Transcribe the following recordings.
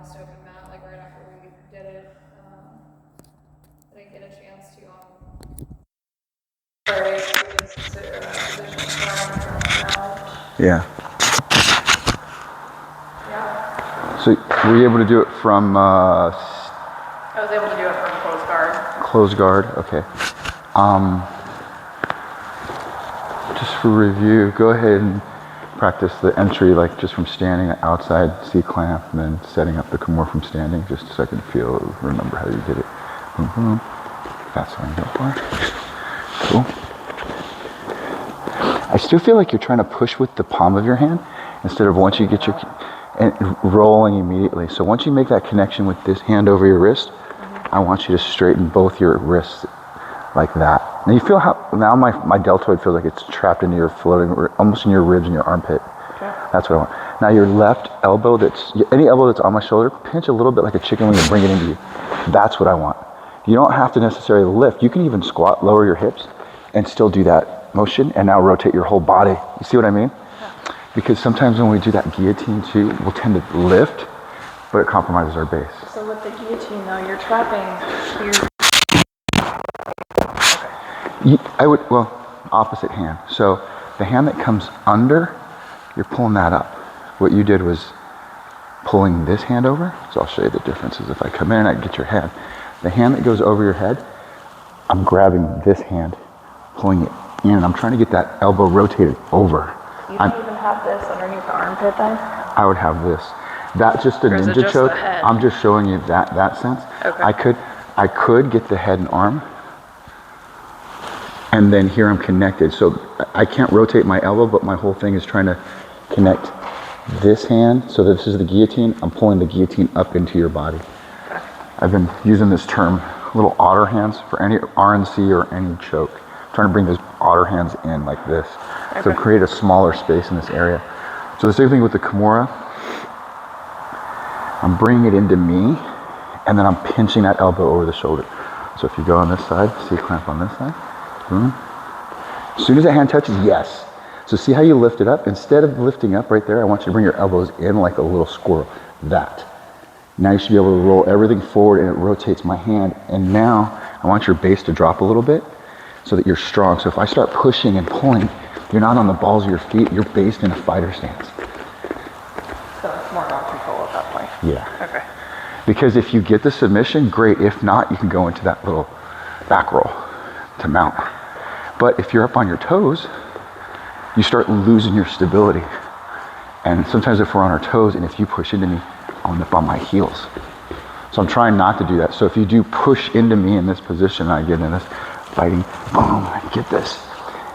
wants to open Matt, like right after we did it. I didn't get a chance to Yeah. Yeah. So were you able to do it from I was able to do it from closed guard. Closed guard? Okay. Just for review, go ahead and practice the entry, like just from standing outside C-clamp, and then setting up the Kimura from standing, just so I can remember how you did it. Boom, boom. That's what I'm going for. Cool. I still feel like you're trying to push with the palm of your hand instead of once you get your and rolling immediately. So once you make that connection with this hand over your wrist, I want you to straighten both your wrists like that. Now you feel how, now my deltoid feels like it's trapped into your floating, almost in your ribs and your armpit. Okay. That's what I want. Now your left elbow, any elbow that's on my shoulder, pinch a little bit like a chicken wing and bring it into you. That's what I want. You don't have to necessarily lift. You can even squat, lower your hips, and still do that motion, and now rotate your whole body. You see what I mean? Yeah. Because sometimes when we do that guillotine too, we'll tend to lift, but it compromises our base. So with the guillotine though, you're trapping here. Opposite hand. So the hand that comes under, you're pulling that up. What you did was pulling this hand over. So I'll show you the differences. If I come in and I get your hand, the hand that goes over your head, I'm grabbing this hand, pulling it in, and I'm trying to get that elbow rotated over. You don't even have this underneath the armpit then? I would have this. That's just a ninja choke. I'm just showing you that sense. Okay. I could get the head and arm, and then here I'm connected. So I can't rotate my elbow, but my whole thing is trying to connect this hand. So this is the guillotine. I'm pulling the guillotine up into your body. Okay. I've been using this term, little otter hands, for any RNC or any choke. I'm trying to bring those otter hands in like this. Okay. So create a smaller space in this area. So the same thing with the Kimura. I'm bringing it into me, and then I'm pinching that elbow over the shoulder. So if you go on this side, C-clamp on this side. Boom. As soon as that hand touches, yes. So see how you lift it up? Instead of lifting up right there, I want you to bring your elbows in like a little squirrel. That. Now you should be able to roll everything forward, and it rotates my hand. And now I want your base to drop a little bit so that you're strong. So if I start pushing and pulling, you're not on the balls of your feet, you're based in a fighter stance. So it's more about control at that point. Yeah. Okay. Because if you get the submission, great. If not, you can go into that little back roll to mount. But if you're up on your toes, you start losing your stability. And sometimes if we're on our toes and if you push into me, I'll nip on my heels. So I'm trying not to do that. So if you do push into me in this position, I get in this fighting, boom, I get this.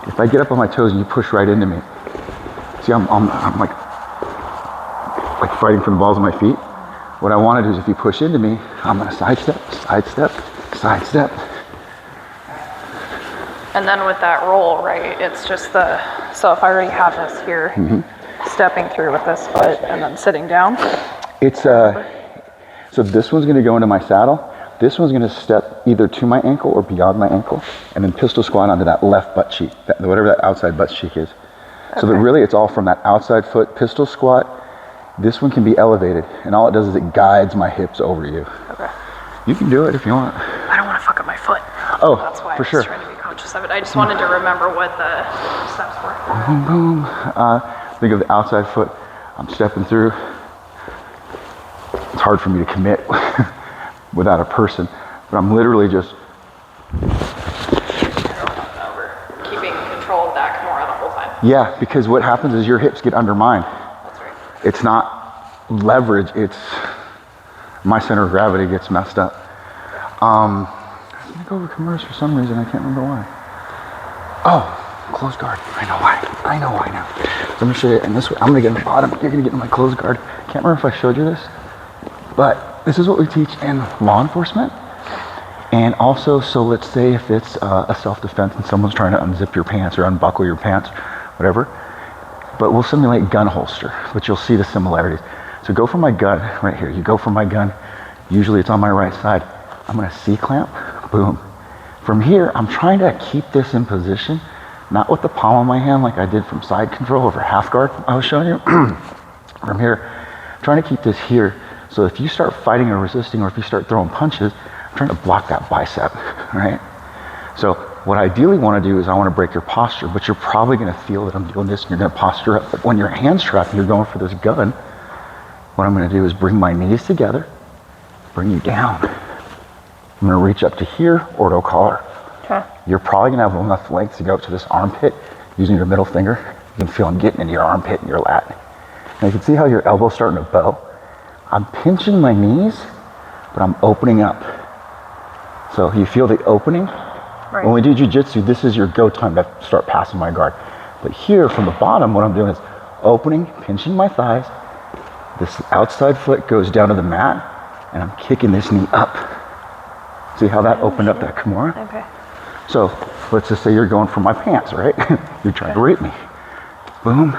If I get up on my toes and you push right into me, see, I'm like fighting for the balls of my feet. What I want to do is if you push into me, I'm going to sidestep, sidestep, sidestep. And then with that roll, right, it's just so if I already have this here, stepping through with this foot and then sitting down. It's, so this one's going to go into my saddle. This one's going to step either to my ankle or beyond my ankle, and then pistol squat onto that left butt cheek, whatever that outside butt cheek is. Okay. So that really it's all from that outside foot, pistol squat. This one can be elevated, and all it does is it guides my hips over you. Okay. You can do it if you want. I don't want to fuck up my foot. Oh, that's why for I was sure. trying to be conscious of it. I just wanted to remember what the steps were. Boom, boom. Think of the outside foot. I'm stepping through. It's hard for me to commit without a person, but I'm literally just keeping control of that Kimura the whole time. Yeah, because what happens is your hips get undermined. That's right. It's not leverage, it's my center of gravity gets messed up. I'm gonna go over Kimuras for some reason, I can't remember why. Oh, closed guard. I know why now. So I'm gonna show you in this way. I'm gonna get in the bottom, you're gonna get in my closed guard. Can't remember if I showed you this, but this is what we teach in law enforcement. And also, so let's say if it's a self-defense and someone's trying to unzip your pants or unbuckle your pants, whatever, but we'll simulate gun holster, but you'll see the similarities. So go for my gun right here. You go for my gun. Usually it's on my right side. I'm gonna C-clamp, boom. From here, I'm trying to keep this in position, not with the palm of my hand like I did from side control over half guard I was showing you. From here, trying to keep this here So if you start fighting or resisting, or if you start throwing punches, I'm trying to block that bicep, right? So what I ideally want to do is I want to break your posture, but you're probably going to feel that I'm doing this and you're going to posture up. But when your hand's trapped and you're going for this gun, what I'm going to do is bring my knees together, bring you down. I'm going to reach up to here, ortho collar. Okay. You're probably going to have enough length to go up to this armpit using your middle finger. You can feel I'm getting into your armpit and your lat. And you can see how your elbow's starting to bow. I'm pinching my knees, but I'm opening up. So you feel the opening? Right. When we do jiu-jitsu, this is your go time to start passing my guard. But here from the bottom, what I'm doing is opening, pinching my thighs. This outside foot goes down to the mat, and I'm kicking this knee up. See how that opened up that Kimura? Okay. So let's just say you're going for my pants, right? You're trying to rape me. Boom.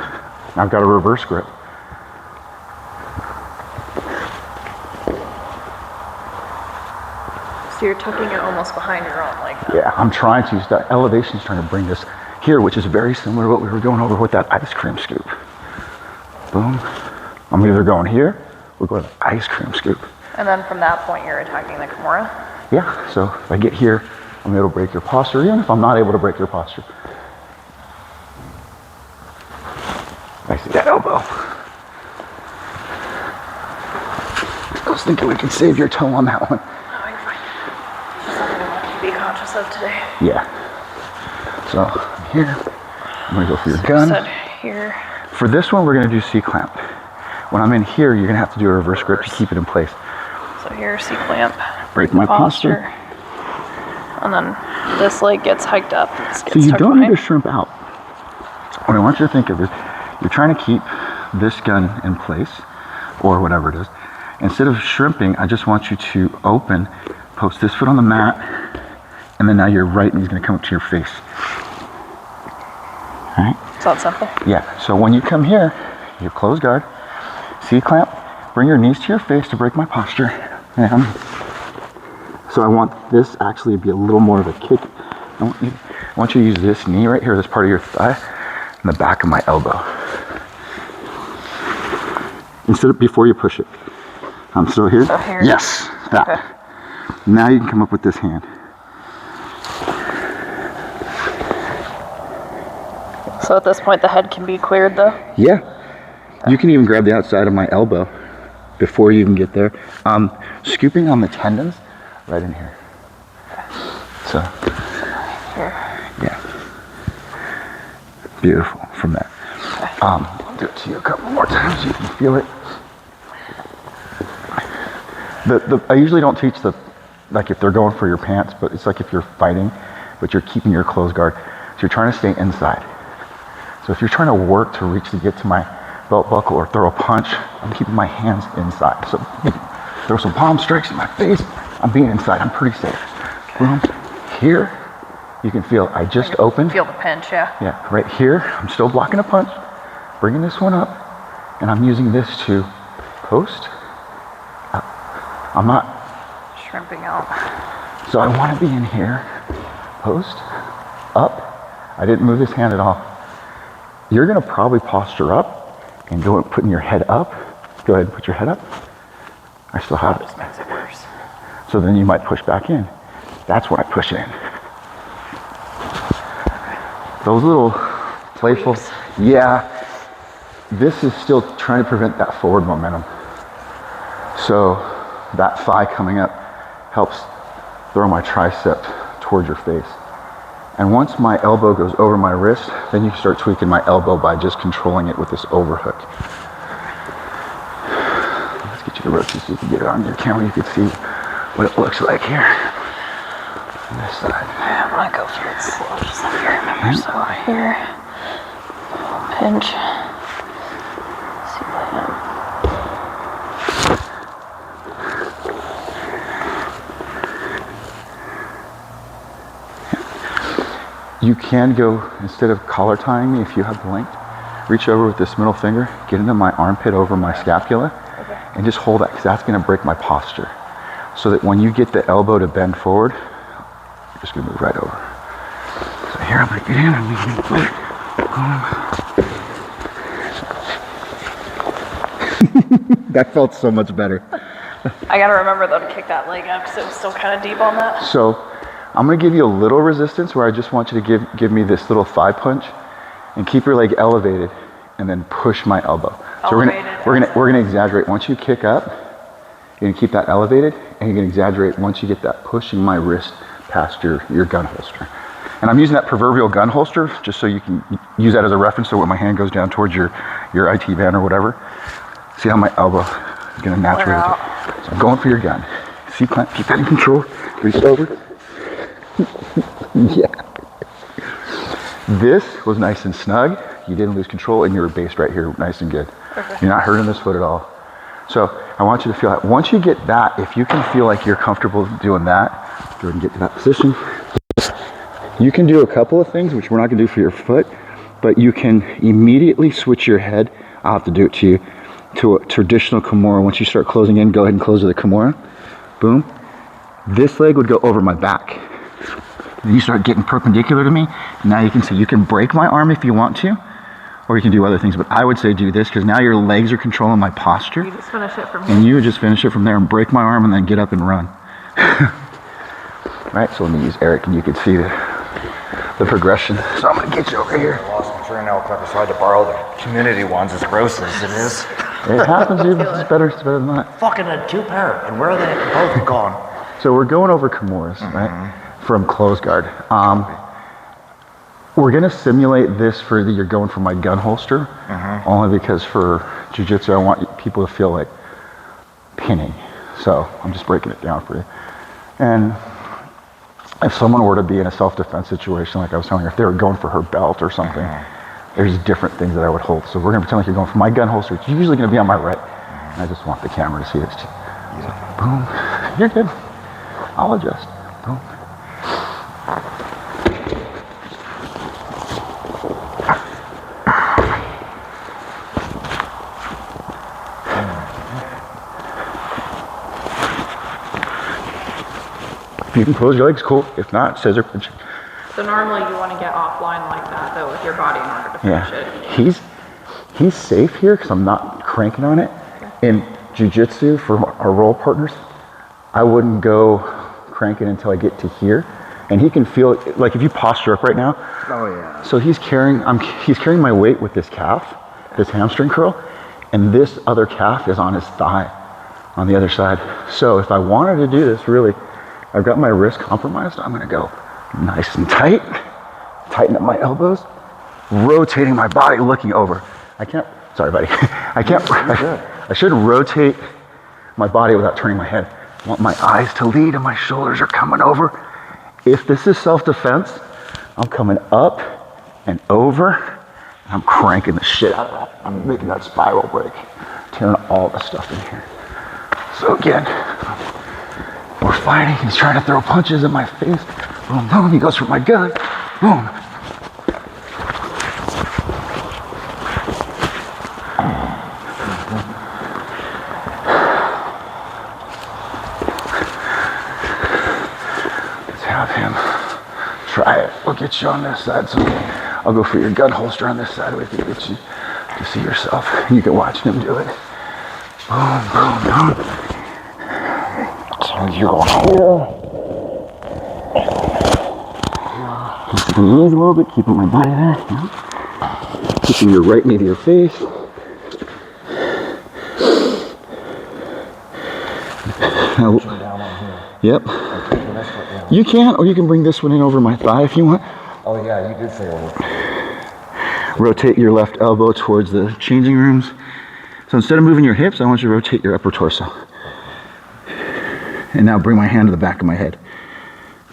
I've got a reverse grip. So you're tucking it almost behind your own like that. Yeah, I'm trying to. That elevation's trying to bring this here, which is very similar to what we were going over with that ice cream scoop. Boom. I'm either going here or going to the ice cream scoop. And then from that point, you're attacking the Kimura. Yeah, so if I get here, I'm able to break your posture, even if I'm not able to break your posture. I see that elbow. I was thinking we could save your toe on that one. Oh, you're fine. That's something I want you to be conscious of today. Yeah. So I'm here. I'm gonna go for your So gun. you said here. For this one, we're gonna do C-clamp. When I'm in here, you're gonna have to do a reverse grip to keep it in place. So here, C-clamp. Break my posture. And then this leg gets hiked up. This So gets you tucked don't need behind. to shrimp out. What I want you to think of is, you're trying to keep this gun in place, or whatever it is. Instead of shrimping, I just want you to open, post this foot on the mat, and then now your right knee's gonna come up to your face. All right? Is that simple? Yeah, so when you come here, you close guard, C-clamp, bring your knees to your face to break my posture. And so I want this actually to be a little more of a kick. I want you to use this knee right here, this part of your thigh, and the back of my elbow. Instead of, before you push it. I'm still here? So here? Yes, that. Okay. Now you can come up with this hand. So at this point, the head can be cleared though? Yeah. You can even grab the outside of my elbow before you even get there. Scooping on the tendons right in here. So, Here. yeah. Beautiful from there. I'll do it to you a couple more times so you can feel it. I usually don't teach like if they're going for your pants, but it's like if you're fighting, but you're keeping your close guard. So you're trying to stay inside. So if you're trying to work to reach to get to my belt buckle or throw a punch, I'm keeping my hands inside. So throw some palm strikes in my face, I'm being inside, I'm pretty safe. Boom. Here, you can feel, I just opened. Feel the pinch, yeah. Yeah, right here, I'm still blocking a punch, bringing this one up, and I'm using this to post up. I'm not, Shrimping out. so I want to be in here, post, up. I didn't move this hand at all. You're going to probably posture up and go and putting your head up. Go ahead and put your head up. I still have it. Just makes it worse. So then you might push back in. That's when I push in. Those little playful, Tweaks. yeah, this is still trying to prevent that forward momentum. So that thigh coming up helps throw my tricep towards your face. And once my elbow goes over my wrist, then you start tweaking my elbow by just controlling it with this overhook. Let's get you to rotate so you can get it on your camera. You can see what it looks like here. On this side. I'm gonna go for it slow, just let me remember. So here, pinch, C-clamp. You can go, instead of collar tying me, if you have the length, reach over with this middle finger, get into my armpit over my scapula, and just hold that, because that's going to break my posture. So that when you get the elbow to bend forward, you're just going to move right over. So here I'm going to get in, and we can That felt so much better. I gotta remember though to kick that leg up because it was still kind of deep on that. So I'm gonna give you a little resistance where I just want you to give me this little thigh punch and keep your leg elevated and then push my elbow. So we're gonna exaggerate. Once you kick up, you're gonna keep that elevated and you're gonna exaggerate once you get that pushing my wrist past your gun holster. And I'm using that proverbial gun holster just so you can use that as a reference so when my hand goes down towards your IT band or whatever. See how my elbow is gonna naturally rotate. So I'm going for your gun. See, Clint, keep that in control. Reach over. Yeah. This was nice and snug. You didn't lose control and you were based right here nice and good. Okay. You're not hurting this foot at all. So I want you to feel that. Once you get that, if you can feel like you're comfortable doing that, go ahead and get to that position. You can do a couple of things, which we're not gonna do for your foot, but you can immediately switch your head. I'll have to do it to you, to a traditional Kimura. Once you start closing in, go ahead and close to the Kimura. Boom. This leg would go over my back. Then you start getting perpendicular to me. Now you can see, you can break my arm if you want to, or you can do other things, but I would say do this because now your legs are controlling my posture. You just finish it from here. And you would just finish it from there and break my arm and then get up and run. Right, so let me use Eric and you can see the progression. So I'm gonna get you over here. I lost my train now, so I had to borrow the community ones, as gross as it is. It happens, dude. It's better than that. Fucking had 2 pair, and where are they both gone? So we're going over Kimuras, right? From close guard. We're gonna simulate this for you're going for my gun holster, only because for jiu-jitsu I want people to feel like pinning. So I'm just breaking it down for you. And if someone were to be in a self-defense situation, like I was telling you, if they were going for her belt or something, there's different things that I would hold. So we're gonna pretend like you're going for my gun holster. It's usually gonna be on my right. And I just want the camera to see it. Boom, you're good. I'll adjust, boom. If you can close your legs, cool. If not, scissor pinch. So normally you want to get offline like that though with your body in order to finish it. He's safe here because I'm not cranking on it. Okay. In jiu-jitsu, for our role partners, I wouldn't go cranking until I get to here. And he can feel it, like if you posture up right now. Oh yeah. So he's carrying my weight with this calf, this hamstring curl, and this other calf is on his thigh on the other side. So if I wanted to do this, really, I've got my wrist compromised. I'm gonna go nice and tight, tighten up my elbows, rotating my body, looking over. Sorry buddy, I should rotate my body without turning my head. I want my eyes to lead and my shoulders are coming over. If this is self-defense, I'm coming up and over, and I'm cranking the shit out of that. I'm making that spiral break, tearing all the stuff in here. So again, we're fighting. He's trying to throw punches in my face. Boom, boom. He goes for my gun. Boom. Let's have him try it. We'll get you on this side. So I'll go for your gun holster on this side with you, get you to see yourself. You can watch him do it. Boom, boom, boom. So you're going here. Keeping the knees a little bit, keeping my body there. Keeping your right knee to your face. Yep. You can, or you can bring this one in over my thigh if you want. Oh yeah, you did say over. Rotate your left elbow towards the changing rooms. So instead of moving your hips, I want you to rotate your upper torso. And now bring my hand to the back of my head.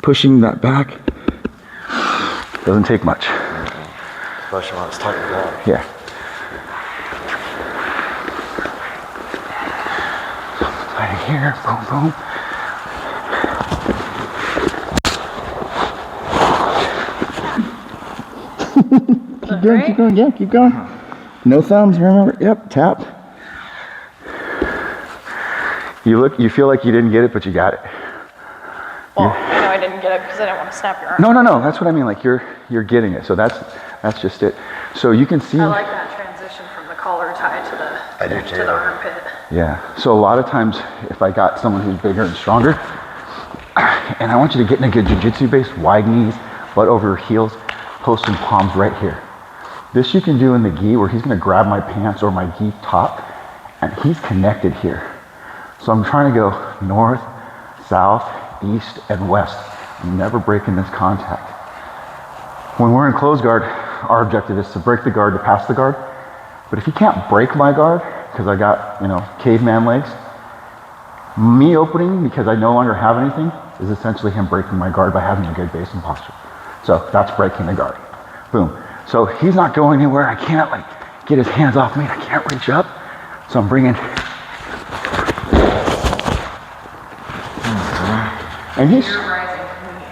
Pushing that back doesn't take much. Especially when it's tight and long. Yeah. Right here, boom, boom. Keep going, keep going, yeah, keep going. No thumbs, remember? Yep, tap. You feel like you didn't get it, but you got it. Well, I know I didn't get it because I didn't want to snap your arm. No, that's what I mean, like you're getting it. So that's just it. So you can see. I like that transition from the collar tie to the I do to too. the armpit. Yeah. So a lot of times, if I got someone who's bigger and stronger, and I want you to get in a good jiu-jitsu base, wide knees, butt over your heels, post and palms right here. This you can do in the gi where he's gonna grab my pants or my gi top, and he's connected here. So I'm trying to go north, south, east, and west. I'm never breaking this contact. When we're in closed guard, our objective is to break the guard, to pass the guard. But if he can't break my guard, because I got, caveman legs, me opening because I no longer have anything is essentially him breaking my guard by having a good base and posture. So that's breaking the guard. Boom. So he's not going anywhere. I can't get his hands off me. I can't reach up. So I'm bringing, and he's, You're rising from the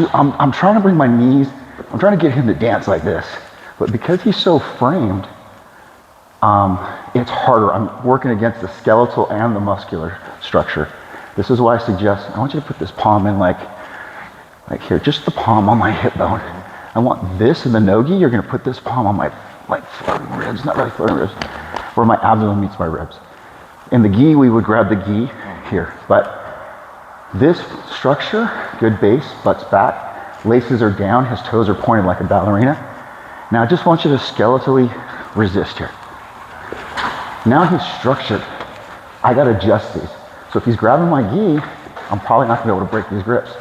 end. I'm trying to bring my knees, I'm trying to get him to dance like this. But because he's so framed, it's harder. I'm working against the skeletal and the muscular structure. This is why I suggest, I want you to put this palm in like here, just the palm on my hip bone. I want this in the no-gi, you're gonna put this palm on my floating ribs, not really floating ribs, where my abdomen meets my ribs. In the gi, we would grab the gi here, but this structure, good base, butt's back, laces are down, his toes are pointed like a ballerina. Now I just want you to skeletally resist here. Now he's structured. I gotta adjust these. So if he's grabbing my gi, I'm probably not gonna be able to break these grips.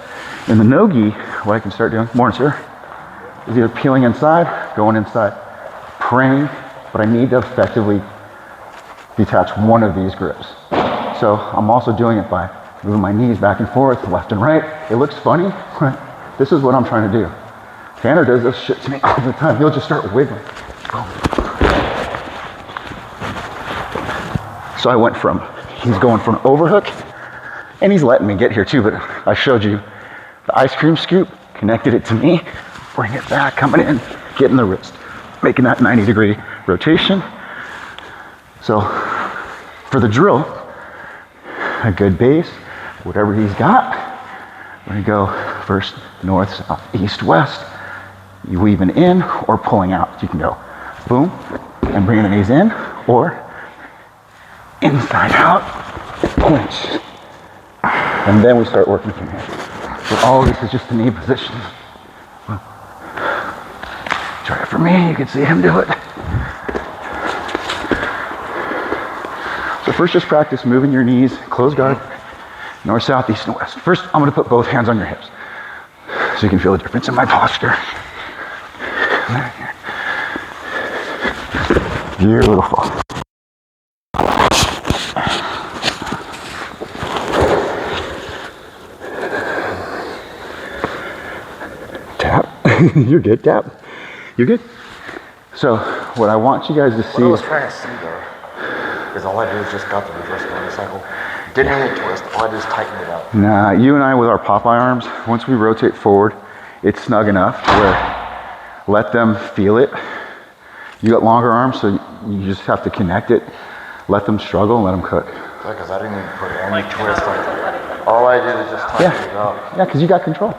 In the no-gi, what I can start doing, morning sir, is either peeling inside, going inside, praying, but I need to effectively detach one of these grips. So I'm also doing it by moving my knees back and forth, left and right. It looks funny, right? This is what I'm trying to do. Tanner does this shit to me all the time. He'll just start wiggling. So I went from, he's going for an overhook, and he's letting me get here too, but I showed you the ice cream scoop, connected it to me, bring it back, coming in, getting the wrist, making that 90-degree rotation. So for the drill, a good base, whatever he's got, we're gonna go first north, south, east, west. You weaving in or pulling out. You can go boom and bringing the knees in, or inside out, punch. And then we start working from here. So all of this is just the knee position. Try it for me, you can see him do it. So first just practice moving your knees, close guard, north, south, east, and west. First, I'm gonna put both hands on your hips so you can feel the difference in my posture. Beautiful. Tap. You're good, tap. You're good. So what I want you guys to see What I was trying to see though, is all I did is just got the reverse motorcycle. Didn't really twist, all I did is tighten it up. Nah, you and I with our Popeye arms, once we rotate forward, it's snug enough to where let them feel it. You got longer arms, so you just have to connect it. Let them struggle and let them cook. Yeah, because I didn't even put any twist on it. All I did is just tighten it up. Yeah, because you got control.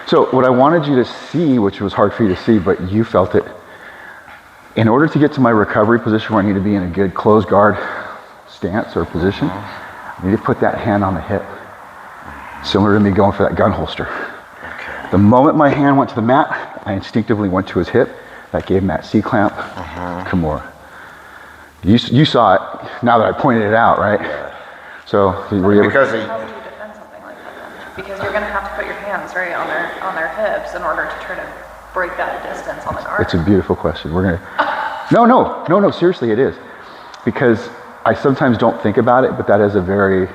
So what I wanted you to see, which was hard for you to see, but you felt it, in order to get to my recovery position where I need to be in a good closed guard stance or position, I need to put that hand on the hip, similar to me going for that gun holster. Okay. The moment my hand went to the mat, I instinctively went to his hip. That gave him that C-clamp, Kimura. You saw it now that I pointed it out, right? Yeah. So were you able Because How would you defend something like that then? Because you're gonna have to put your hands right on their hips in order to try to break that distance on the guard. It's a beautiful question. We're gonna. No. Seriously, it is, because I sometimes don't think about it, but that is a very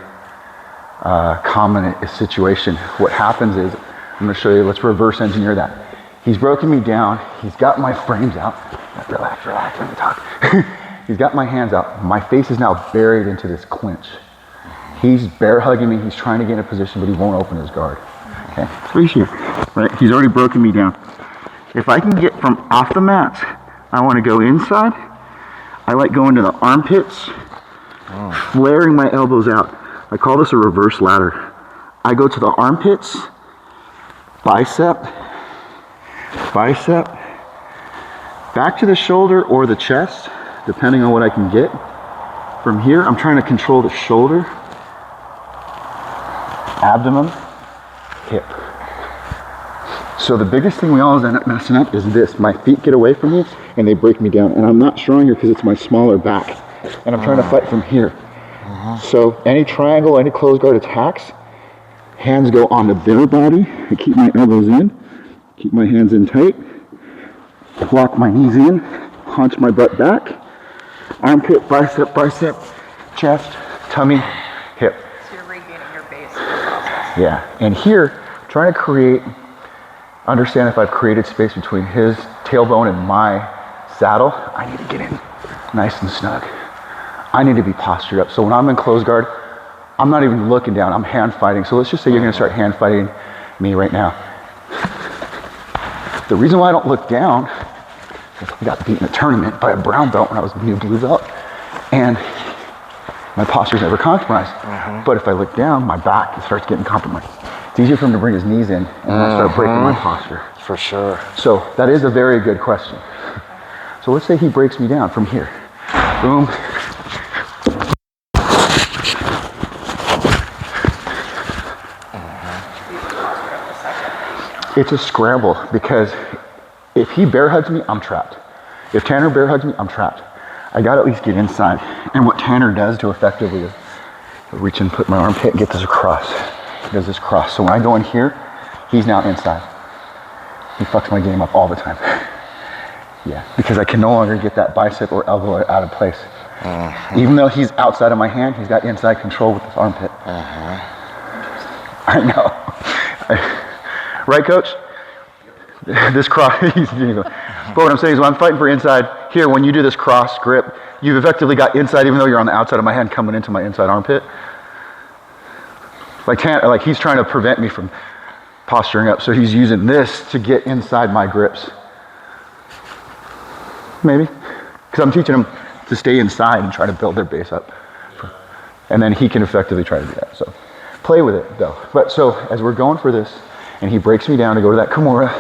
common situation. What happens is, I'm gonna show you. Let's reverse engineer that. He's broken me down. He's got my frames out. Relax, let me talk. He's got my hands out. My face is now buried into this clinch. He's bear hugging me. He's trying to get in a position, but he won't open his guard. Okay, so he's here, right? He's already broken me down. If I can get from off the mat, I want to go inside. I like going to the armpits, flaring my elbows out. I call this a reverse ladder. I go to the armpits, bicep, back to the shoulder or the chest. depending on what I can get. From here, I'm trying to control the shoulder, abdomen, hip. So the biggest thing we always end up messing up is this. My feet get away from me and they break me down. And I'm not strong here because it's my smaller back. And I'm trying to fight from here. So any triangle, any closed guard attacks, hands go onto their body. I keep my elbows in, keep my hands in tight, lock my knees in, hunch my butt back, armpit, bicep, bicep, chest, tummy, hip. So you're regaining your base in the process. Yeah, and here, trying to create, understand if I've created space between his tailbone and my saddle, I need to get in nice and snug. I need to be postured up. So when I'm in closed guard, I'm not even looking down, I'm hand fighting. So let's just say you're gonna start hand fighting me right now. The reason why I don't look down is I got beat in a tournament by a brown belt when I was a new blue belt. And my posture's never compromised. But if I look down, my back starts getting compromised. It's easier for him to bring his knees in and I start breaking my posture. For sure. So that is a very good question. So let's say he breaks me down from here. Boom. It's a scramble because if he bear hugs me, I'm trapped. If Tanner bear hugs me, I'm trapped. I gotta at least get inside. And what Tanner does to effectively is reach and put my armpit and get this across. He does this cross. So when I go in here, he's now inside. He fucks my game up all the time. Yeah, because I can no longer get that bicep or elbow out of place. Even though he's outside of my hand, he's got inside control with this armpit. I know. Right, coach? This cross, but what I'm saying is when I'm fighting for inside, here, when you do this cross grip, you've effectively got inside even though you're on the outside of my hand coming into my inside armpit. Like he's trying to prevent me from posturing up, so he's using this to get inside my grips. Maybe, because I'm teaching him to stay inside and try to build their base up. And then he can effectively try to do that, so play with it though. But so as we're going for this, and he breaks me down to go to that Kimura.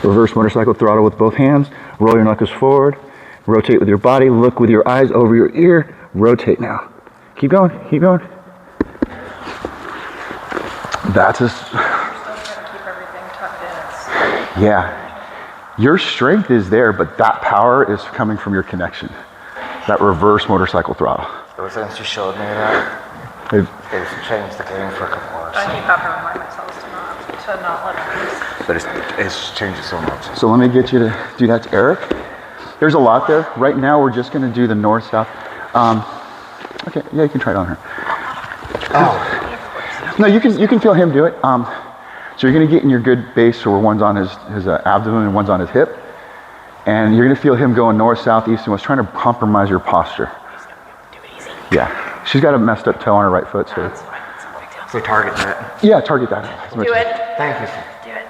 Reverse motorcycle throttle with both hands. Roll your knuckles forward. Rotate with your body. Look with your eyes over your ear. Rotate now. Keep going. Keep going. That's a... You're still trying to keep everything tucked in. Yeah. Your strength is there, but that power is coming from your connection. That reverse motorcycle throttle. Ever since you showed me that, it's changed the game for a couple hours. I keep having to remind myself to not let it loose. But it's changed so much. So let me get you to do that to Eric. There's a lot there. Right now, we're just going to do the north-south. Okay, yeah, you can try it on her. Oh. No, you can feel him do it. So you're going to get in your good base where one's on his abdomen and one's on his hip. And you're going to feel him going north, south, east, and west, trying to compromise your posture. Do it easy. Yeah. She's got a messed up toe on her right foot. So, That's fine. It's no big deal. So target that. yeah, target that. Do it. Thank you. Do it.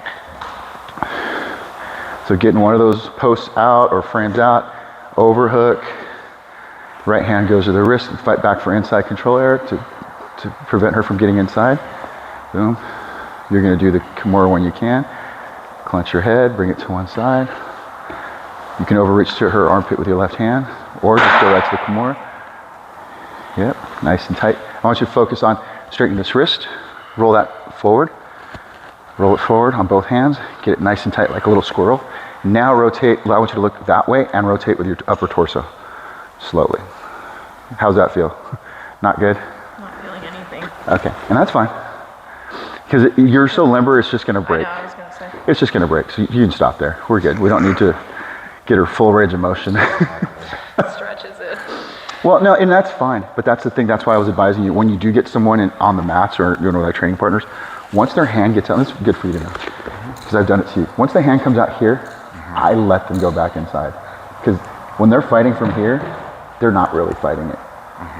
So getting one of those posts out or frames out, overhook. Right hand goes to the wrist and fight back for inside control, Eric, to prevent her from getting inside. Boom. You're going to do the Kimura when you can. Clench your head, bring it to one side. You can overreach to her armpit with your left hand, or just go right to the Kimura. Yep, nice and tight. I want you to focus on straightening this wrist. Roll that forward. Roll it forward on both hands. Get it nice and tight like a little squirrel. Now rotate. I want you to look that way and rotate with your upper torso. Slowly. How's that feel? Not good? Not feeling anything. Okay, and that's fine. Because you're so limber, it's just going to break. I know, I was going to say. It's just going to break, so you can stop there. We're good. We don't need to get her full range of motion. Stretches it. Well, no, and that's fine. But that's the thing. That's why I was advising you, when you do get someone on the mats or like training partners, once their hand gets out, and it's good for you to know, because I've done it to you. Once the hand comes out here, I let them go back inside. Because when they're fighting from here, they're not really fighting it.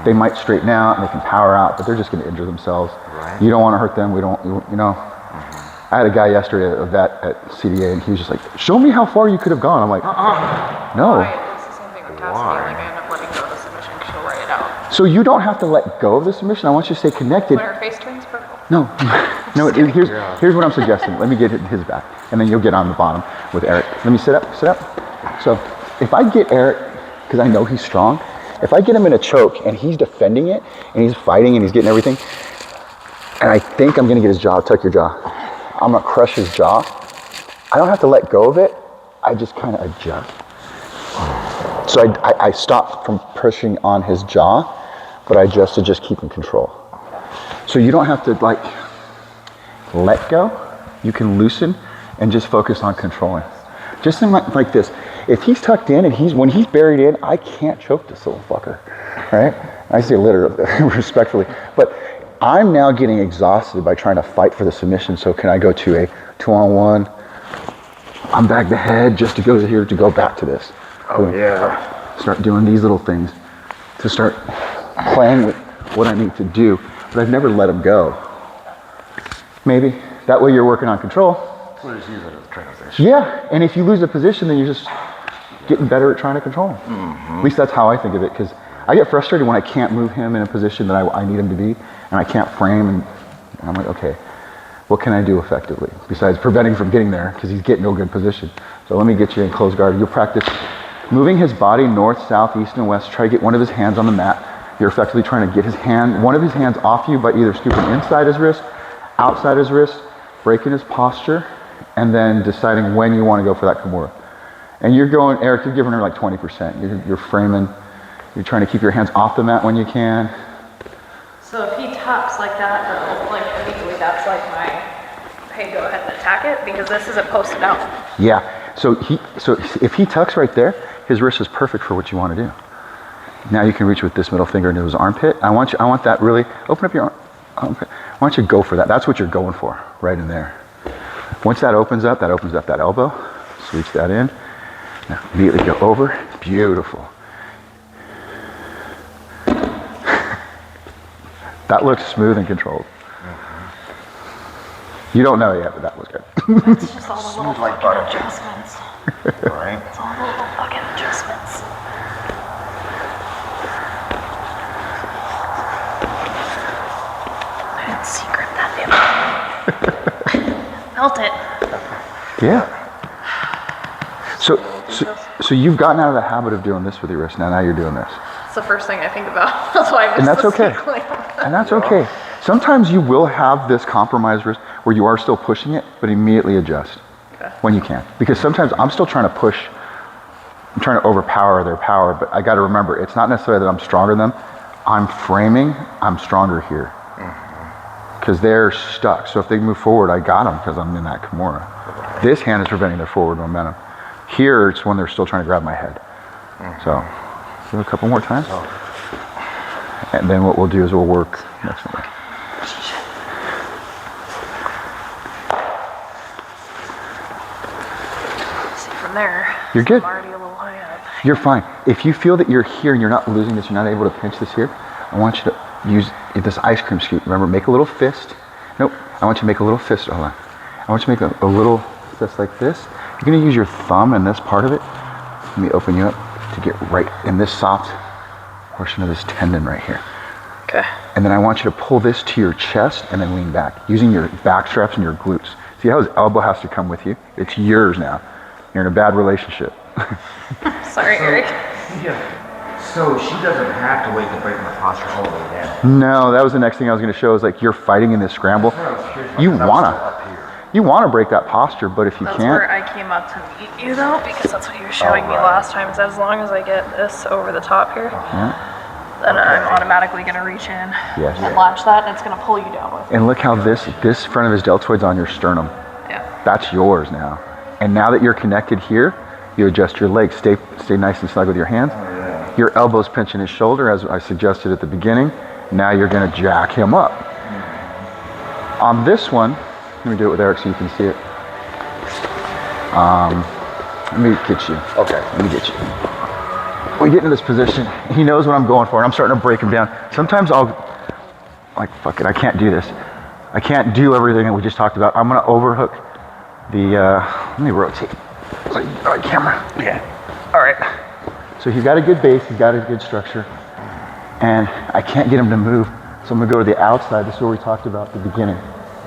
They might straighten out and they can power out, but they're just going to injure themselves. Right. You don't want to hurt them. We don't, you know. I had a guy yesterday, a vet at CDA, and he was just like, show me how far you could have gone. I'm like, no. Right, it's the same thing with Cassidy. Like, I end up letting go of the submission because she'll write it out. So you don't have to let go of the submission. I want you to stay connected. When our face turns purple. No, no. Here's what I'm suggesting. Let me get his back, and then you'll get on the bottom with Eric. Let me sit up. Sit up. So if I get Eric, because I know he's strong, if I get him in a choke and he's defending it and he's fighting and he's getting everything, and I think I'm gonna get his jaw. Tuck your jaw. I'm gonna crush his jaw. I don't have to let go of it. I just kind of adjust. So I stop from pushing on his jaw, but I adjust to just keep in control. So you don't have to like let go. You can loosen and just focus on controlling. Just think like this. If he's tucked in and when he's buried in, I can't choke this little fucker, right? I say literally, respectfully, but I'm now getting exhausted by trying to fight for the submission. So can I go to a 2-on-1? I'm back the head just to go here to go back to this. Oh yeah. Start doing these little things to start playing with what I need to do, but I've never let him go. Maybe that way you're working on control. We'll just use it as a transition. Yeah, and if you lose a position, then you're just getting better at trying to control him. Mm-hmm. At least that's how I think of it, because I get frustrated when I can't move him in a position that I need him to be, and I can't frame, and I'm like, okay, what can I do effectively besides preventing from getting there, because he's getting no good position. So let me get you in close guard. You'll practice moving his body north, south, east, and west. Try to get one of his hands on the mat. You're effectively trying to get one of his hands off you by either scooping inside his wrist, outside his wrist, breaking his posture, and then deciding when you want to go for that Kimura. And you're going, Eric, you're giving her like 20%. You're framing, you're trying to keep your hands off the mat when you can. So if he tucks like that, though, like immediately that's like my, hey, go ahead and attack it, because this isn't posted out. Yeah, so if he tucks right there, his wrist is perfect for what you want to do. Now you can reach with this middle finger into his armpit. I want that really, open up your armpit. I want you to go for that. That's what you're going for, right in there. Once that opens up that elbow. Switch that in. Now immediately go over. Beautiful. That looks smooth and controlled. You don't know yet, but that was good. It's just all the little Smooth like fucking butter. adjustments. Right? It's all the little fucking adjustments. I didn't secret that in. Felt it. Yeah. So you've gotten out of the habit of doing this with your wrist. Now you're doing this. It's the first thing I think about. That's why I And that's missed the okay. sequence. And that's okay. Sometimes you will have this compromised wrist where you are still pushing it, but immediately adjust when you can. Because sometimes I'm still trying to push, I'm trying to overpower their power, but I got to remember, it's not necessarily that I'm stronger than them. I'm framing, I'm stronger here. Because they're stuck. So if they move forward, I got them because I'm in that Kimura. This hand is preventing their forward momentum. Here, it's when they're still trying to grab my head. So, do it a couple more times. And then what we'll do is we'll work next one. See, from there, You're good. I'm already a little high up. You're fine. If you feel that you're here and you're not losing this, you're not able to pinch this here, I want you to use this ice cream scoop. Remember, make a little fist. Nope. I want you to make a little fist. Hold on. I want you to make a little fist like this. You're going to use your thumb in this part of it. Let me open you up to get right in this soft portion of this tendon right here. Okay. And then I want you to pull this to your chest and then lean back, using your back straps and your glutes. See how his elbow has to come with you? It's yours now. You're in a bad relationship. Sorry, Eric. Yeah. So she doesn't have to wait to break my posture all the way down. No, that was the next thing I was going to show is like you're fighting in this scramble. You want to break that posture, but if you That's can't, where I came up to meet you, though, because that's what you were showing me last time, is as long as I get this over the top here, then I'm automatically going to reach in Yes. and latch that, and it's going to pull you down with it. and look how this front of his deltoid's on your sternum. Yeah. That's yours now. And now that you're connected here, you adjust your legs. Stay nice and snug with your hands. Your elbow's pinching his shoulder, as I suggested at the beginning. Now you're going to jack him up. On this one, let me do it with Eric so you can see it. Let me get you. Okay. Let me get you. We get into this position. He knows what I'm going for, and I'm starting to break him down. Sometimes I'll, like, fuck it, I can't do this. I can't do everything that we just talked about. I'm going to overhook the, let me rotate. All right, camera. Yeah. All right. So he's got a good base. He's got a good structure. and I can't get him to move. So I'm gonna go to the outside. This is what we talked about at the beginning.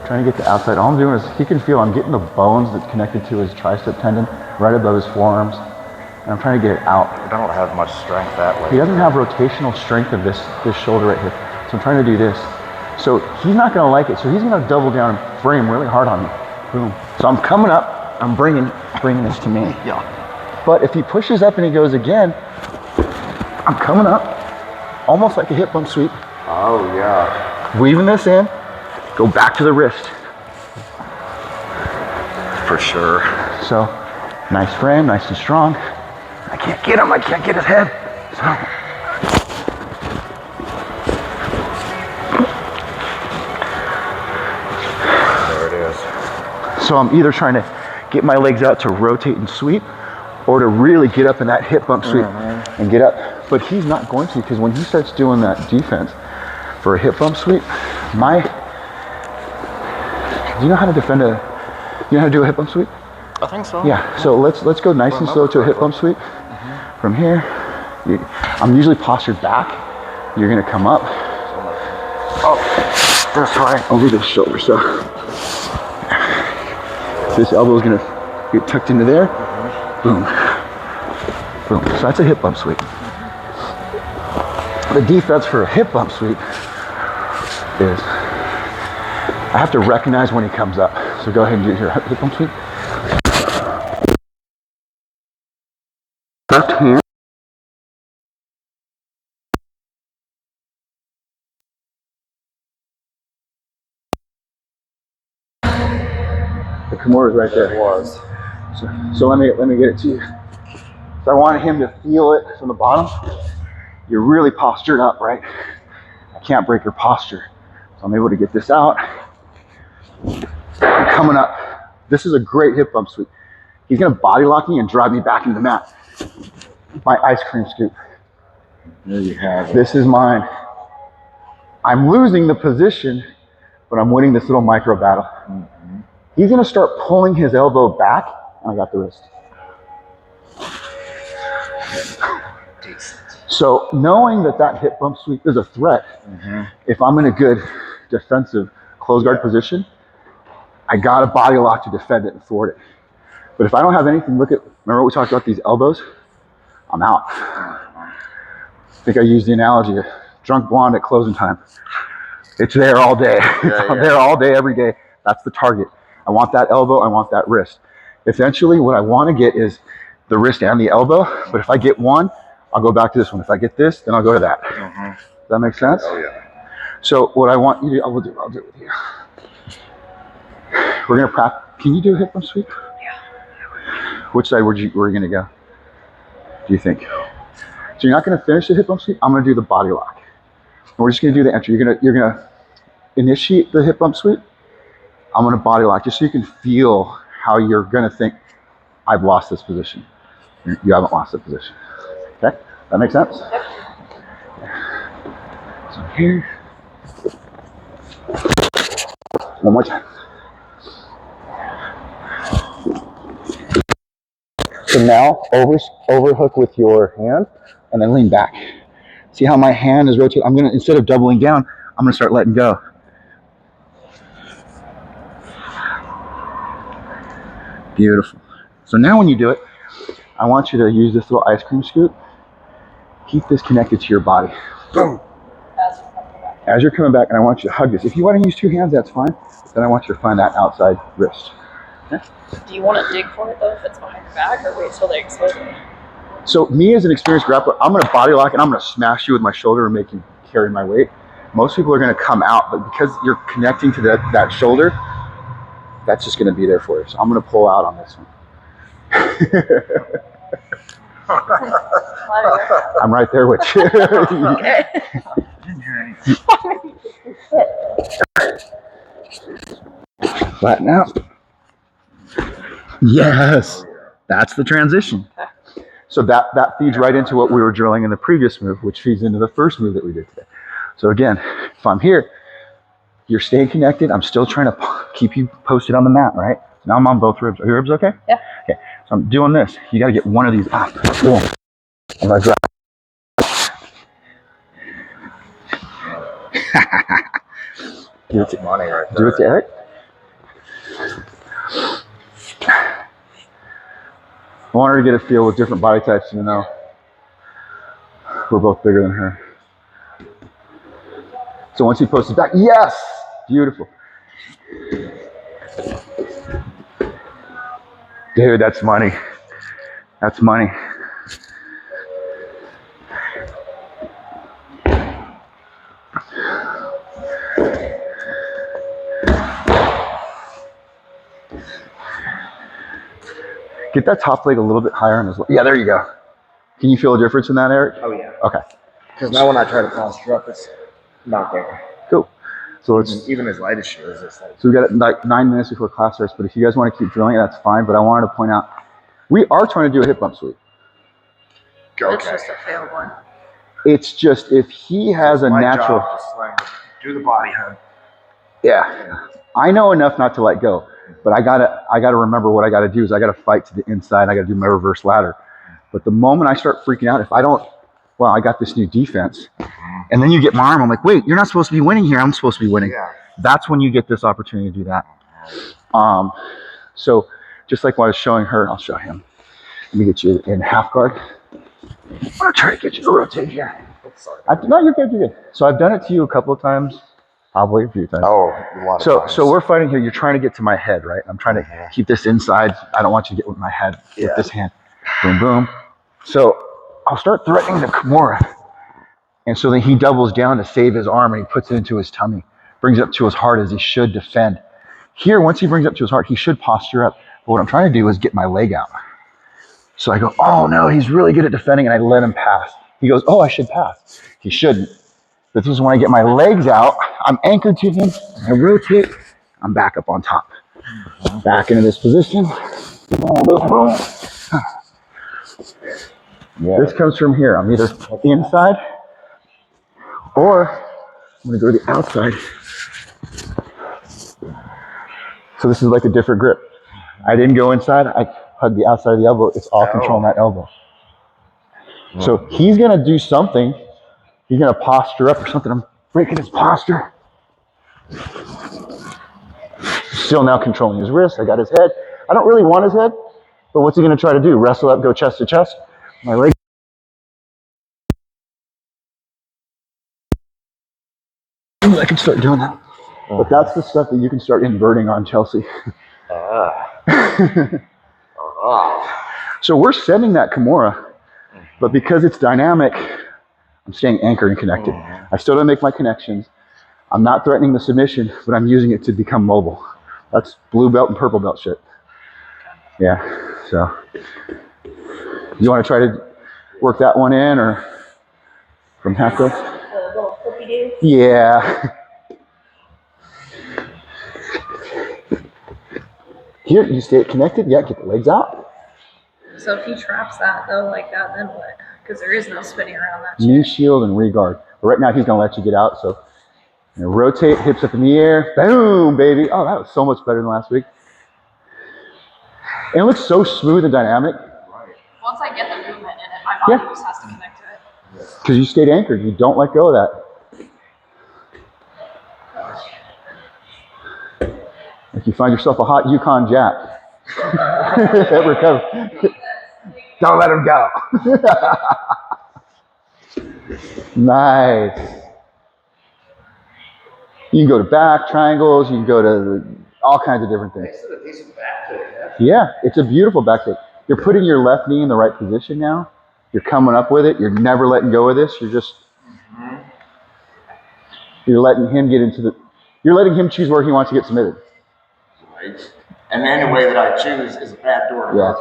Trying to get the outside. All I'm doing is he can feel I'm getting the bones that's connected to his tricep tendon right above his forearms, and I'm trying to get it out. I don't have much strength that way. He doesn't have rotational strength of this shoulder right here. So I'm trying to do this. So he's not gonna like it. So he's gonna double down and frame really hard on me. Boom. So I'm coming up, I'm bringing this to me. Yeah. But if he pushes up and he goes again, I'm coming up, almost like a hip bump sweep. Oh yeah. Weaving this in, go back to the wrist. For sure. So, nice frame, nice and strong. I can't get him, I can't get his head. So. There it is. So I'm either trying to get my legs out to rotate and sweep, or to really get up in that hip bump sweep and get up. But he's not going to, because when he starts doing that defense for a hip bump sweep, do you know how to defend you know how to do a hip bump sweep? I think so. Yeah, so let's go nice and slow to a hip bump sweep. From here, I'm usually postured back. You're gonna come up. Oh, that's right, over this shoulder. So this elbow is gonna get tucked into there. Boom, boom. So that's a hip bump sweep. The defense for a hip bump sweep is I have to recognize when he comes up. So go ahead and do your hip bump sweep. Left hand. The Kimura's right there. It was. So let me get it to you. So I wanted him to feel it from the bottom. You're really postured up, right? I can't break your posture. So I'm able to get this out. I'm coming up. This is a great hip bump sweep. He's gonna body lock me and drive me back into the mat. My ice cream scoop. There you have it. This is mine. I'm losing the position, but I'm winning this little micro battle. Mm-hmm. He's gonna start pulling his elbow back, and I got the wrist. Decent. So knowing that hip bump sweep is a threat, if I'm in a good defensive close guard position, I got a body lock to defend it and thwart it. But if I don't have anything, remember what we talked about, these elbows? I'm out. I think I used the analogy of drunk blonde at closing time. It's there all day. I'm there all day, every day. That's the target. I want that elbow, I want that wrist. Essentially, what I want to get is the wrist and the elbow, but if I get one, I'll go back to this one. If I get this, then I'll go to that. Does that make sense? Oh yeah. So what I want you to do, I'll do it with you. We're gonna practice. Can you do a hip bump sweep? Yeah. Which side were you gonna go? Do you think? So you're not gonna finish the hip bump sweep. I'm gonna do the body lock. And we're just gonna do the entry. You're gonna initiate the hip bump sweep. I'm gonna body lock just so you can feel how you're gonna think, I've lost this position. You haven't lost the position. Okay? That makes sense? Yep. So here. One more time. So now overhook with your hand and then lean back. See how my hand is rotating? I'm gonna, instead of doubling down, I'm gonna start letting go. Beautiful. So now when you do it, I want you to use this little ice cream scoop. Keep this connected to your body. Boom. As you're coming back, and I want you to hug this. If you want to use two hands, that's fine. Then I want you to find that outside wrist. Okay? Do you want to dig for it though if it's behind your back, or wait till they expose it? So me as an experienced grappler, I'm going to body lock and I'm going to smash you with my shoulder and make you carry my weight. Most people are going to come out, but because you're connecting to that shoulder, that's just going to be there for you. So I'm going to pull out on this one. I'm right there with you. Okay. Flatten out. Yes, that's the transition. So that feeds right into what we were drilling in the previous move, which feeds into the first move that we did today. So again, if I'm here, you're staying connected. I'm still trying to keep you posted on the mat, right? Now I'm on both ribs. Are your ribs okay? Yeah. Okay, so I'm doing this. You got to get one of these up. Boom. I'm gonna drop. Give it to money right Do it to Eric. I want her to get a feel with different body types, you know. We're both bigger than her. So once he posts it back, yes! Beautiful. Dude, that's money. That's money. Get that top leg a little bit higher on his leg. Yeah, there you go. Can you feel a difference in that, Eric? Oh yeah. Okay. Because now when I try to posture up, it's not there. Cool. So let's. Even as light as she is, it's like. So we got like 9 minutes before class starts. But if you guys want to keep drilling it, that's fine. But I wanted to point out, we are trying to do a hip bump sweep. Okay. It's just a failed one. It's just if he has a My natural. job, just like, do the body hug. Yeah. I know enough not to let go, but I gotta remember what I gotta do is I gotta fight to the inside. I gotta do my reverse ladder. But the moment I start freaking out, if I don't, well, I got this new defense, and then you get my arm. I'm like, wait, you're not supposed to be winning here. I'm supposed to be winning. Yeah. That's when you get this opportunity to do that. So just like what I was showing her, I'll show him. Let me get you in half guard. I'm gonna try to get you to rotate here. Sorry. No, you're good. You're good. So I've done it to you a couple of times. Probably a few times. Oh, a lot of times. So we're fighting here. You're trying to get to my head, right? I'm trying to keep this inside. I don't want you to get with my head with this hand. Boom, boom. So I'll start threatening the Kimura. And so then he doubles down to save his arm and he puts it into his tummy. Brings it up to his heart as he should defend. Here, once he brings it up to his heart, he should posture up. But what I'm trying to do is get my leg out. So I go, oh no, he's really good at defending, and I let him pass. He goes, oh, I should pass. He shouldn't. But this is when I get my legs out, I'm anchored to him, I rotate, I'm back up on top. Back into this position. Boom, boom, boom. Yeah. This comes from here. I'm either inside or I'm gonna go to the outside. So this is like a different grip. I didn't go inside, I hug the outside of the elbow. It's all controlling that elbow. So he's gonna do something. He's gonna posture up or something. I'm breaking his posture. Still now controlling his wrist. I got his head. I don't really want his head, but what's he gonna try to do? Wrestle up, go chest to chest? My leg. I can start doing that. But that's the stuff that you can start inverting on Chelsea. So we're sending that Kimura, but because it's dynamic, I'm staying anchored and connected. I still don't make my connections. I'm not threatening the submission, but I'm using it to become mobile. That's blue belt and purple belt shit. Yeah, so. You want to try to work that one in or from half guard? The little flippy do. Yeah. Here, you stay connected. Yeah, get the legs out. So if he traps that though, like that, then what? Because there is no spinning around that shit. Knee shield and regard. But right now, he's going to let you get out. So you know, rotate, hips up in the air. Boom, baby. Oh, that was so much better than last week. And it looks so smooth and dynamic. Once I get the movement in it, my body just has to connect to it. Because you stayed anchored. You don't let go of that. If you find yourself a hot Yukon Jack, recover. Don't let him go. Nice. You can go to back triangles. You can go to all kinds of different things. Yeah, it's a beautiful back kick. You're putting your left knee in the right position now. You're coming up with it. You're never letting go of this. You're just, you're letting him get into the, you're letting him choose where he wants to get submitted. Right. And any way that I choose is a bad door to go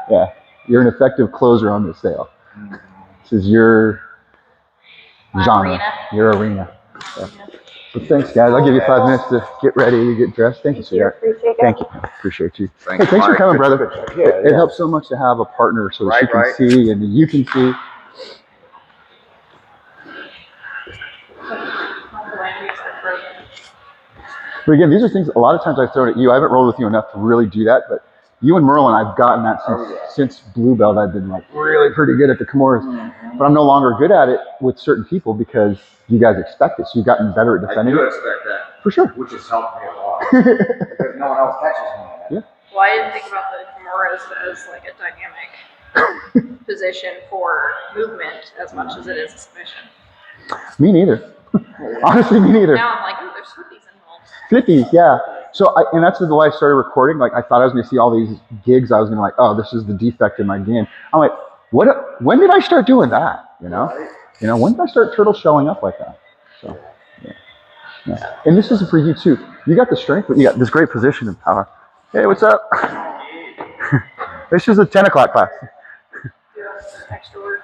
through. Yeah. You're an effective closer on this sale. This is your genre, arena. your arena. Yeah. But thanks, guys. I'll give you 5 minutes to get ready, get dressed. Thank you, sweetheart. Thank you. Appreciate you. Thanks, Hey, thanks for Mike. coming, Good- brother. good- yeah, It helps so much to have a partner so that she Right, can right. see and you can see. But again, these are things, a lot of times I've thrown at you. I haven't rolled with you enough to really do that, but you and Merlin, I've gotten that since Blue Belt. I've been like really pretty good at the Kimuras, but I'm no longer good at it with certain people because you guys expect it. So you've gotten better at defending it. expect that. For sure. which has helped me a lot. Because no one else catches me in it. Yeah. Well, I didn't think about the femoris as like a dynamic position for movement as much as it is a submission. Me neither. Honestly, me neither. Now I'm like, oh, there's flippies involved. Flippies, yeah. So, and that's the way I started recording. Like, I thought I was going to see all these gigs. I was going to like, oh, this is the defect in my game. I'm like, when did I start doing that? You know? You know, when did I start turtle shelling up like that? So, yeah. And this is for you too. You got the strength, but you got this great position and power. Hey, what's up? This is a 10 o'clock class. Extra word.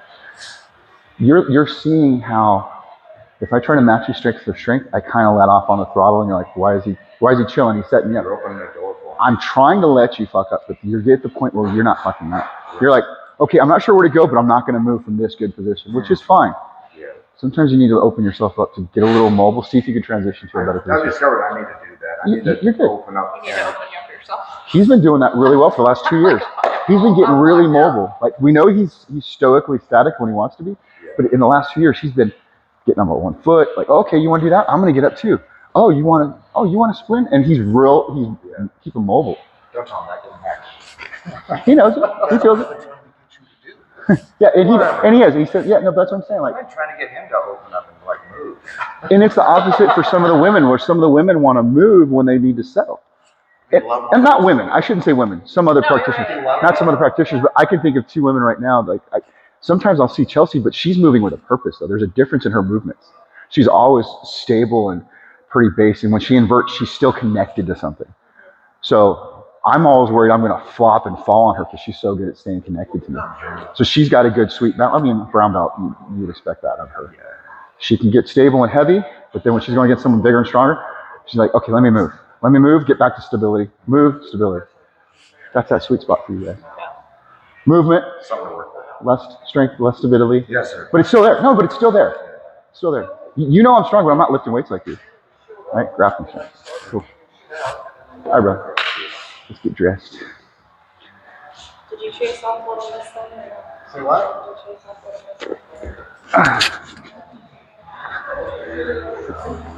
You're seeing how if I try to match your strength for strength, I kind of let off on the throttle, and you're like, why is he chilling? He's setting me up. You're opening the door for me. I'm trying to let you fuck up, but you get to the point where you're not fucking up. You're like, okay, I'm not sure where to go, but I'm not going to move from this good position, which is fine. Yeah. Sometimes you need to open yourself up to get a little mobile, see if you can transition to a better I position. discovered I need to do that. I need You're to good. open up. You need to open you up yourself. He's been doing that really well for the last 2 years. He's been getting really mobile. Like, we know he's stoically static when he wants to be, but in the last 2 years, he's been getting up on 1 foot. Like, okay, you want to do that? I'm going to get up too. Oh, you want to sprint? And he's keeping mobile. Don't tell him that didn't happen. He knows it. He feels it. Yeah, and he is. He said, yeah, no, that's what I'm saying. Like, I'm trying to get him to open up and like move. and it's the opposite for some of the women, where some of the women want to move when they need to settle. And not women. I shouldn't say women. Some other practitioners, not some other practitioners, but I can think of 2 women right now. Like, sometimes I'll see Chelsea, but she's moving with a purpose. Though there's a difference in her movements. She's always stable and pretty basic. And when she inverts, she's still connected to something. So I'm always worried I'm going to flop and fall on her because she's so good at staying connected to me. So she's got a good sweet belt. I mean, brown belt, you'd expect that of her. She can get stable and heavy, but then when she's going against someone bigger and stronger, she's like, okay, let me move. Let me move, get back to stability. Move, stability. That's that sweet spot for you guys. Movement, Something to work with. less strength, less stability. Yes, sir. But it's still there. No, but it's still there. It's still there. You know I'm strong, but I'm not lifting weights like you. Right? Grappling strength. Cool. All right, bro. Let's get dressed. Did you chase off Little Miss then? Say what? Did you chase off Little Miss?